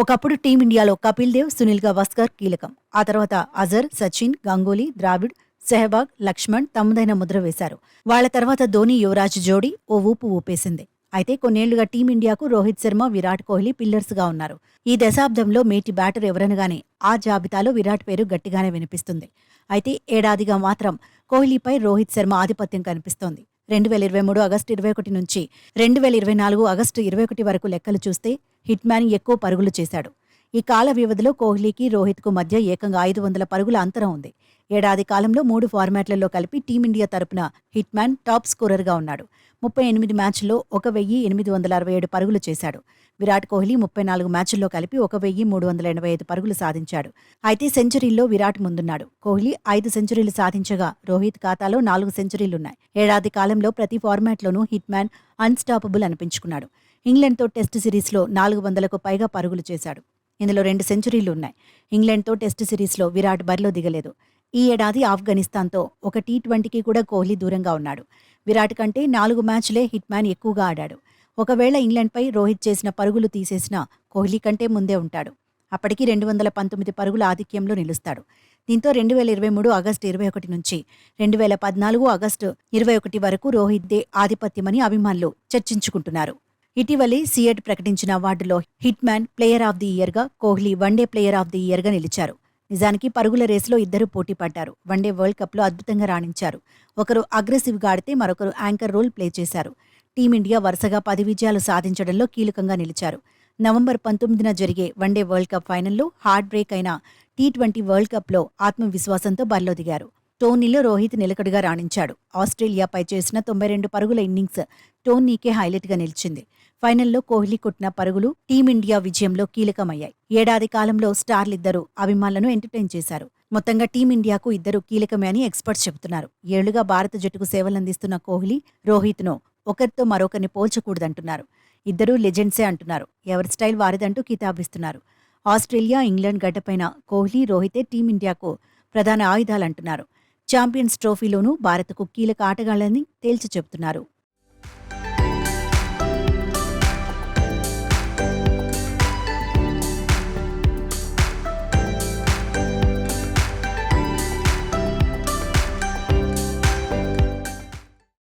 ఒకప్పుడు టీమిండియాలో కపిల్ దేవ్, సునీల్ గవాస్కర్ కీలకం. ఆ తర్వాత అజర్, సచిన్, గంగూలీ, ద్రావిడ్, సెహ్వాగ్, లక్ష్మణ్ తమదైన ముద్ర వేశారు. వాళ్ల తర్వాత ధోని, యువరాజ్ జోడీ ఓ ఊపు ఊపేసింది. అయితే కొన్నేళ్లుగా టీమిండియాకు రోహిత్ శర్మ, విరాట్ కోహ్లీ పిల్లర్స్గా ఉన్నారు. ఈ దశాబ్దంలో మేటి బ్యాటర్ ఎవరనగానే ఆ జాబితాలో విరాట్ పేరు గట్టిగానే వినిపిస్తుంది. అయితే ఏడాదిగా మాత్రం కోహ్లీపై రోహిత్ శర్మ ఆధిపత్యం కనిపిస్తోంది. 2023 ఆగస్టు 21 నుంచి 2024 ఆగస్టు 21 వరకు లెక్కలు చూస్తే హిట్ మ్యాన్ ఎక్కువ పరుగులు చేశాడు. ఈ కాల వ్యవధిలో కోహ్లీకి, రోహిత్కు మధ్య ఏకంగా 500 పరుగుల అంతరం ఉంది. ఏడాది కాలంలో 3 ఫార్మాట్లలో కలిపి టీమిండియా తరపున హిట్ మ్యాన్ టాప్ స్కోరర్గా ఉన్నాడు. 38 మ్యాచ్ల్లో 1867 పరుగులు చేశాడు. విరాట్ కోహ్లీ 34 మ్యాచ్ల్లో కలిపి 1385 పరుగులు సాధించాడు. అయితే సెంచరీల్లో విరాట్ ముందున్నాడు. కోహ్లీ 5 సెంచరీలు సాధించగా రోహిత్ ఖాతాలో 4 సెంచరీలున్నాయి. ఏడాది కాలంలో ప్రతి ఫార్మాట్లోనూ హిట్ మ్యాన్ అన్స్టాపబుల్ అనిపించుకున్నాడు. ఇంగ్లండ్తో టెస్టు సిరీస్లో 400కు పైగా పరుగులు చేశాడు. ఇందులో 2 సెంచరీలు ఉన్నాయి. ఇంగ్లండ్తో టెస్టు సిరీస్లో విరాట్ బరిలో దిగలేదు. ఈ ఏడాది ఆఫ్ఘనిస్తాన్తో ఒక టీ20కి కూడా కోహ్లీ దూరంగా ఉన్నాడు. విరాట్ కంటే 4 మ్యాచ్లే హిట్ మ్యాన్ ఎక్కువగా ఆడాడు. ఒకవేళ ఇంగ్లండ్పై రోహిత్ చేసిన పరుగులు తీసేసినా కోహ్లీ కంటే ముందే ఉంటాడు. అప్పటికి 219 పరుగుల ఆధిక్యంలో నిలుస్తాడు. దీంతో 2023 ఆగస్టు 21 నుంచి 2014 ఆగస్టు 21 వరకు రోహిత్దే ఆధిపత్యమని అభిమానులు చర్చించుకుంటున్నారు. ఇటీవలే సిఎట్ ప్రకటించిన అవార్డులో hitman player of the ఇయర్గా, Kohli one day player of the ఇయర్గా నిలిచారు. నిజానికి పరుగుల రేసులో ఇద్దరు పోటీ పడ్డారు. వన్డే వరల్డ్ కప్లో అద్భుతంగా రాణించారు. ఒకరు అగ్రెసివ్గా ఆడితే మరొకరు యాంకర్ రోల్ ప్లే చేశారు. టీమిండియా వరుసగా 10 విజయాలు సాధించడంలో కీలకంగా నిలిచారు. నవంబర్ 19న జరిగే వన్డే వరల్డ్ కప్ ఫైనల్లో హార్ట్ బ్రేక్ అయిన టీ20 వరల్డ్ కప్లో ఆత్మవిశ్వాసంతో బరిలో దిగారు. టోర్నీలో రోహిత్ నిలకడగా రాణించాడు. ఆస్ట్రేలియాపై చేసిన 92 పరుగుల ఇన్నింగ్స్ టోర్నీకే హైలైట్గా నిలిచింది. ఫైనల్లో కోహ్లీ కొట్టిన పరుగులు టీమిండియా విజయంలో కీలకమయ్యాయి. ఏడాది కాలంలో స్టార్లిద్దరూ అభిమానులను ఎంటర్టైన్ చేశారు. మొత్తంగా టీమిండియాకు ఇద్దరు కీలకమే అని ఎక్స్పర్ట్స్ చెబుతున్నారు. ఏళ్లుగా భారత జట్టుకు సేవలందిస్తున్న కోహ్లీ, రోహిత్ను ఒకరితో మరొకరిని పోల్చకూడదంటున్నారు. ఇద్దరూ లెజెండ్సే అంటున్నారు. ఎవరి స్టైల్ వారిదంటూ కితాబిస్తున్నారు. ఆస్ట్రేలియా, ఇంగ్లాండ్ గడ్డపైన కోహ్లీ, రోహితే టీమిండియాకు ప్రధాన ఆయుధాలంటున్నారు. ఛాంపియన్స్ ట్రోఫీలోనూ భారత్కు కీలక ఆటగాళ్లని తేల్చి చెబుతున్నారు.